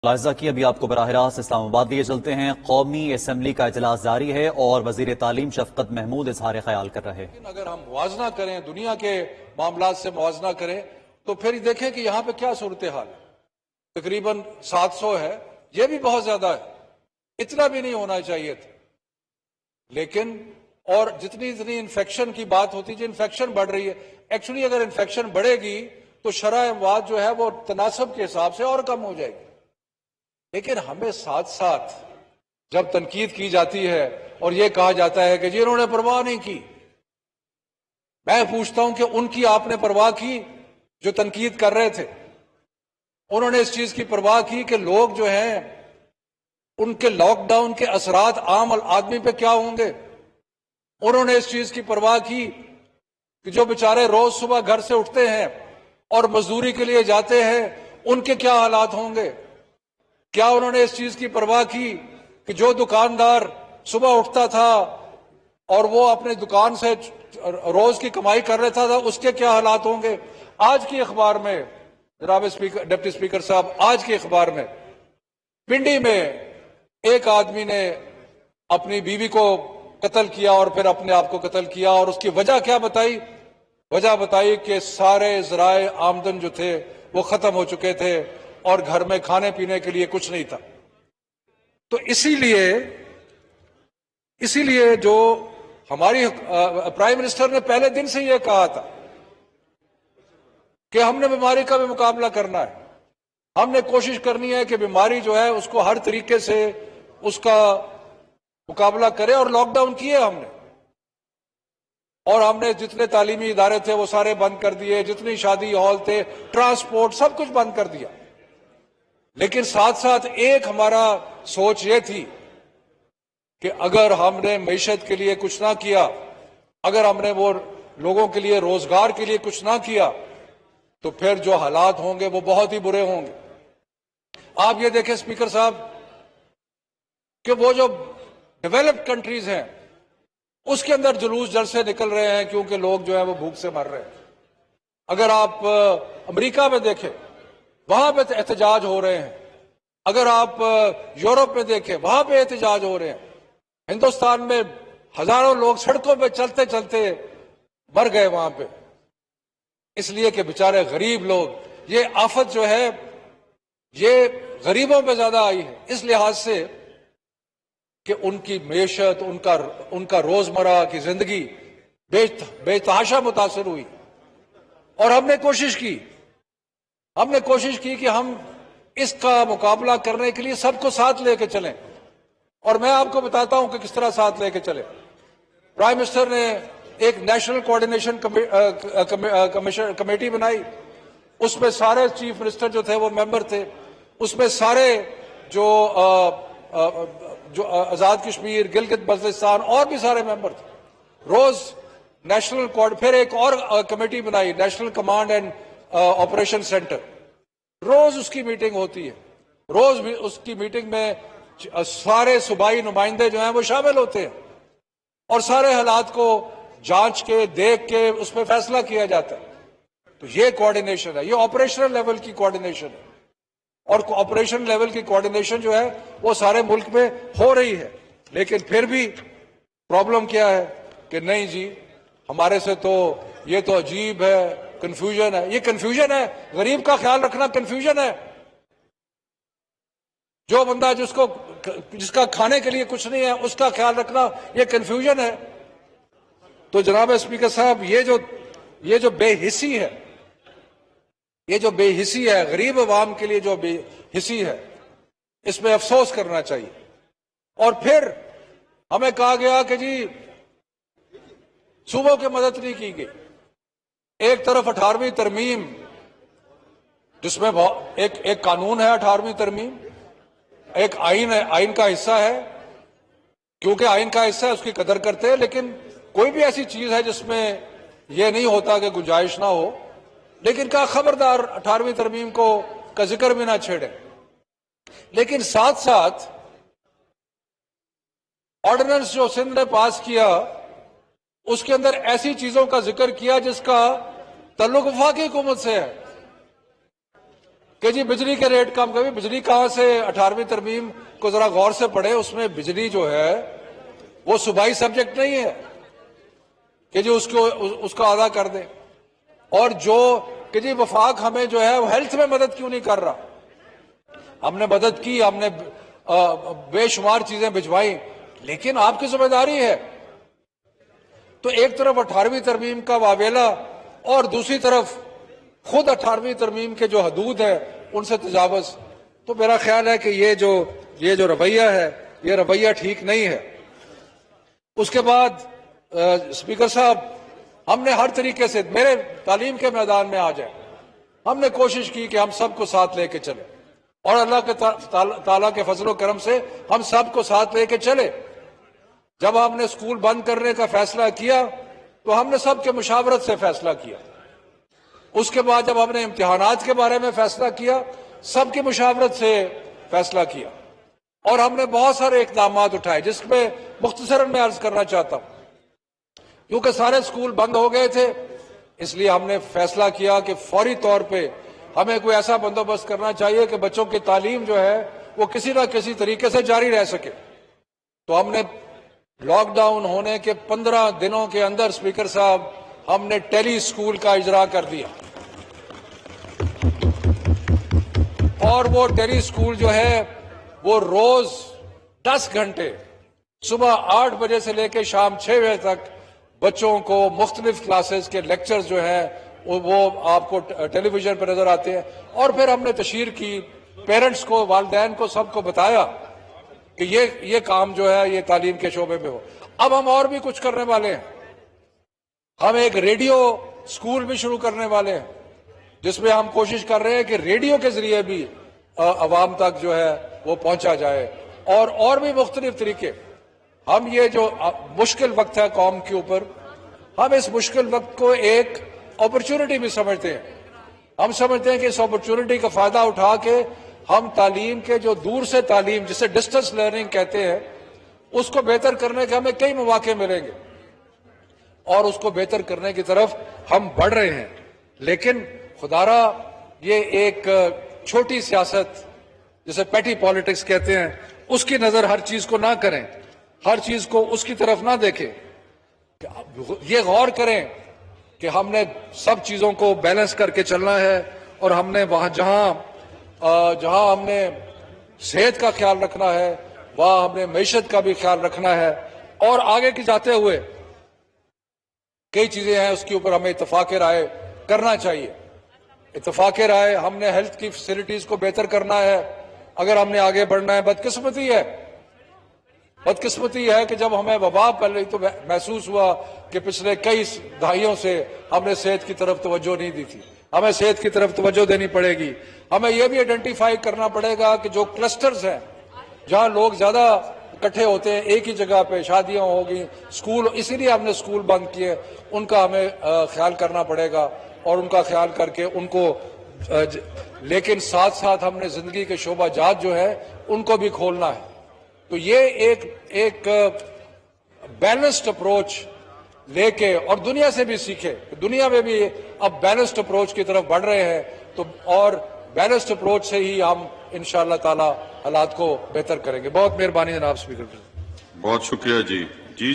ملاحظہ کی ابھی آپ کو براہ راست اسلام آباد لیے چلتے ہیں۔ قومی اسمبلی کا اجلاس جاری ہے اور وزیر تعلیم شفقت محمود اظہار خیال کر رہے ہیں۔ اگر ہم موازنہ کریں، دنیا کے معاملات سے موازنہ کریں تو پھر دیکھیں کہ یہاں پہ کیا صورتحال ہے۔ تقریباً 700 ہے، یہ بھی بہت زیادہ ہے، اتنا بھی نہیں ہونا چاہیے تھا۔ لیکن اور جتنی انفیکشن کی بات ہوتی ہے، انفیکشن بڑھ رہی ہے، ایکچولی اگر انفیکشن بڑھے گی تو شرح اموات جو ہے وہ تناسب کے حساب سے اور کم ہو جائے گی۔ لیکن ہمیں ساتھ ساتھ جب تنقید کی جاتی ہے اور یہ کہا جاتا ہے کہ جی انہوں نے پرواہ نہیں کی، میں پوچھتا ہوں کہ ان کی آپ نے پرواہ کی جو تنقید کر رہے تھے؟ انہوں نے اس چیز کی پرواہ کی کہ لوگ جو ہیں ان کے لاک ڈاؤن کے اثرات عام آدمی پہ کیا ہوں گے؟ انہوں نے اس چیز کی پرواہ کی کہ جو بیچارے روز صبح گھر سے اٹھتے ہیں اور مزدوری کے لیے جاتے ہیں ان کے کیا حالات ہوں گے؟ کیا انہوں نے اس چیز کی پرواہ کی کہ جو دکاندار صبح اٹھتا تھا اور وہ اپنے دکان سے روز کی کمائی کر رہا تھا اس کے کیا حالات ہوں گے؟ آج کی اخبار میں جناب ڈپٹی اسپیکر صاحب، آج کی اخبار میں پنڈی میں ایک آدمی نے اپنی بیوی کو قتل کیا اور پھر اپنے آپ کو قتل کیا، اور اس کی وجہ کیا بتائی؟ وجہ بتائی کہ سارے ذرائع آمدن جو تھے وہ ختم ہو چکے تھے اور گھر میں کھانے پینے کے لیے کچھ نہیں تھا۔ تو اسی لیے جو ہماری پرائم منسٹر نے پہلے دن سے یہ کہا تھا کہ ہم نے بیماری کا بھی مقابلہ کرنا ہے، ہم نے کوشش کرنی ہے کہ بیماری جو ہے اس کو ہر طریقے سے اس کا مقابلہ کرے، اور لاک ڈاؤن کیے ہم نے، اور ہم نے جتنے تعلیمی ادارے تھے وہ سارے بند کر دیے، جتنی شادی ہال تھے، ٹرانسپورٹ، سب کچھ بند کر دیا۔ لیکن ساتھ ساتھ ایک ہمارا سوچ یہ تھی کہ اگر ہم نے معیشت کے لیے کچھ نہ کیا، اگر ہم نے وہ لوگوں کے لیے روزگار کے لیے کچھ نہ کیا تو پھر جو حالات ہوں گے وہ بہت ہی برے ہوں گے۔ آپ یہ دیکھیں اسپیکر صاحب کہ وہ جو ڈیولپڈ کنٹریز ہیں اس کے اندر جلوس جلسے نکل رہے ہیں کیونکہ لوگ جو ہے وہ بھوک سے مر رہے ہیں۔ اگر آپ امریکہ میں دیکھیں وہاں پہ احتجاج ہو رہے ہیں، اگر آپ یورپ میں دیکھیں وہاں پہ احتجاج ہو رہے ہیں۔ ہندوستان میں ہزاروں لوگ سڑکوں پہ چلتے چلتے مر گئے وہاں پہ، اس لیے کہ بیچارے غریب لوگ، یہ آفت جو ہے یہ غریبوں پہ زیادہ آئی ہے، اس لحاظ سے کہ ان کی معیشت، ان کا روزمرہ کی زندگی بے تحاشا متاثر ہوئی۔ اور ہم نے کوشش کی کہ ہم اس کا مقابلہ کرنے کے لیے سب کو ساتھ لے کے چلیں، اور میں آپ کو بتاتا ہوں کہ کس طرح ساتھ لے کے چلیں۔ پرائم منسٹر نے ایک نیشنل کوارڈینیشن کمیٹی بنائی، اس میں سارے چیف منسٹر جو تھے وہ ممبر تھے، اس میں سارے جو آزاد کشمیر، گلگت بلتستان اور بھی سارے ممبر تھے۔ روز نیشنل پھر ایک اور کمیٹی بنائی، national command and operation centre, روز اس کی میٹنگ ہوتی ہے، روز اس کی میٹنگ میں سارے صوبائی نمائندے جو ہیں وہ شامل ہوتے ہیں اور سارے حالات کو جانچ کے دیکھ کے اس میں فیصلہ کیا جاتا ہے۔ تو یہ کوارڈینیشن ہے، یہ آپریشنل لیول کی کوارڈینیشن ہے، اور آپریشن لیول کی کوارڈینیشن جو ہے وہ سارے ملک میں ہو رہی ہے۔ لیکن پھر بھی پرابلم کیا ہے کہ نہیں جی ہمارے سے تو یہ تو عجیب ہے، کنفیوژن ہے۔ یہ کنفیوژن ہے، غریب کا خیال رکھنا کنفیوژن ہے؟ جو بندہ جس کا کھانے کے لیے کچھ نہیں ہے اس کا خیال رکھنا یہ کنفیوژن ہے؟ تو جناب اسپیکر صاحب یہ جو بے حسی ہے، یہ جو بے حسی ہے، غریب عوام کے لیے جو بے حسی ہے، اس میں افسوس کرنا چاہیے۔ اور پھر ہمیں کہا گیا کہ جی صوبوں کی مدد نہیں کی گئی۔ ایک طرف 18ویں ترمیم جس میں ایک قانون ہے، 18ویں ترمیم ایک آئین ہے، آئین کا حصہ ہے، کیونکہ آئین کا حصہ ہے اس کی قدر کرتے ہیں، لیکن کوئی بھی ایسی چیز ہے جس میں یہ نہیں ہوتا کہ گنجائش نہ ہو، لیکن کہا خبردار 18ویں ترمیم کا ذکر بھی نہ چھیڑے۔ لیکن ساتھ ساتھ آرڈیننس جو سندھ نے پاس کیا اس کے اندر ایسی چیزوں کا ذکر کیا جس کا تعلق وفاقی حکومت سے ہے۔ کہ جی بجلی کے ریٹ کم کریں. بجلی کہاں سے؟ 18ویں ترمیم کو ذرا غور سے پڑھیں, اس میں بجلی جو ہے وہ صوبائی سبجیکٹ نہیں ہے کہ جی اس کو ادا کر دیں. اور جو کہ جی وفاق ہمیں جو ہے وہ ہیلتھ میں مدد کیوں نہیں کر رہا؟ ہم نے مدد کی, ہم نے بے شمار چیزیں بھجوائی, لیکن آپ کی ذمہ داری ہے. تو ایک طرف 18ویں ترمیم کا واویلا اور دوسری طرف خود 18ویں ترمیم کے جو حدود ہیں ان سے تجاوز. تو میرا خیال ہے کہ یہ جو رویہ ہے یہ رویہ ٹھیک نہیں ہے. اس کے بعد اسپیکر صاحب, ہم نے ہر طریقے سے میرے تعلیم کے میدان میں آ جائے, ہم نے کوشش کی کہ ہم سب کو ساتھ لے کے چلیں, اور اللہ کے تعالیٰ کے فضل و کرم سے ہم سب کو ساتھ لے کے چلے. جب ہم نے اسکول بند کرنے کا فیصلہ کیا تو ہم نے سب کے مشاورت سے فیصلہ کیا. اس کے بعد جب ہم نے امتحانات کے بارے میں فیصلہ کیا, سب کی مشاورت سے فیصلہ کیا, اور ہم نے بہت سارے اقدامات اٹھائے جس میں مختصراً میں عرض کرنا چاہتا ہوں. کیونکہ سارے اسکول بند ہو گئے تھے, اس لیے ہم نے فیصلہ کیا کہ فوری طور پہ ہمیں کوئی ایسا بندوبست کرنا چاہیے کہ بچوں کی تعلیم جو ہے وہ کسی نہ کسی طریقے سے جاری رہ سکے. تو ہم نے لاک ڈاؤن ہونے کے 15 دنوں کے اندر اسپیکر صاحب ہم نے ٹیلی اسکول کا اجرا کر دیا, اور وہ ٹیلی اسکول جو ہے وہ روز 10 گھنٹے صبح 8 بجے سے لے کے شام 6 بجے تک بچوں کو مختلف کلاسز کے لیکچرز جو ہیں وہ آپ کو ٹیلی ویژن پہ نظر آتے ہیں. اور پھر ہم نے تشہیر کی, پیرنٹس کو, والدین کو, سب کو بتایا کہ یہ کام جو ہے یہ تعلیم کے شعبے میں ہو. اب ہم اور بھی کچھ کرنے والے ہیں. ہم ایک ریڈیو اسکول بھی شروع کرنے والے ہیں جس میں ہم کوشش کر رہے ہیں کہ ریڈیو کے ذریعے بھی عوام تک جو ہے وہ پہنچا جائے, اور بھی مختلف طریقے. ہم یہ جو مشکل وقت ہے قوم کے اوپر, ہم اس مشکل وقت کو ایک اپرچونٹی بھی سمجھتے ہیں. ہم سمجھتے ہیں کہ اس اپرچونٹی کا فائدہ اٹھا کے ہم تعلیم کے جو دور سے تعلیم جسے ڈسٹنس لرننگ کہتے ہیں اس کو بہتر کرنے کے ہمیں کئی مواقع ملیں گے, اور اس کو بہتر کرنے کی طرف ہم بڑھ رہے ہیں. لیکن خدارا یہ ایک چھوٹی سیاست جسے پیٹی پالیٹکس کہتے ہیں اس کی نظر ہر چیز کو نہ کریں, ہر چیز کو اس کی طرف نہ دیکھیں. یہ غور کریں کہ ہم نے سب چیزوں کو بیلنس کر کے چلنا ہے, اور ہم نے وہاں جہاں ہم نے صحت کا خیال رکھنا ہے وہاں ہم نے معیشت کا بھی خیال رکھنا ہے. اور آگے کی جاتے ہوئے کئی چیزیں ہیں اس کے اوپر ہمیں اتفاق رائے کرنا چاہیے. اتفاق رائے, ہم نے ہیلتھ کی فیسلٹیز کو بہتر کرنا ہے اگر ہم نے آگے بڑھنا ہے. بدقسمتی ہے کہ جب ہمیں وبا پہلے تو محسوس ہوا کہ پچھلے کئی دہائیوں سے ہم نے صحت کی طرف توجہ نہیں دی تھی. ہمیں صحت کی طرف توجہ دینی پڑے گی. ہمیں یہ بھی آئیڈینٹیفائی کرنا پڑے گا کہ جو کلسٹرز ہیں جہاں لوگ زیادہ اکٹھے ہوتے ہیں ایک ہی جگہ پہ, شادیاں ہوگی, اسکول, اسی لیے ہم نے اسکول بند کیے, ان کا ہمیں خیال کرنا پڑے گا, اور ان کا خیال کر کے ان کو, لیکن ساتھ ساتھ ہم نے زندگی کے شعبہ جات جو ہے ان کو بھی کھولنا ہے. تو یہ ایک بیلنسڈ اپروچ لے کے, اور دنیا سے بھی سیکھے, دنیا میں بھی اب بیلنسڈ اپروچ کی طرف بڑھ رہے ہیں, تو اور بیلنسڈ اپروچ سے ہی ہم انشاءاللہ تعالی حالات کو بہتر کریں گے. بہت مہربانی جناب اسپیکر. بہت شکریہ جی.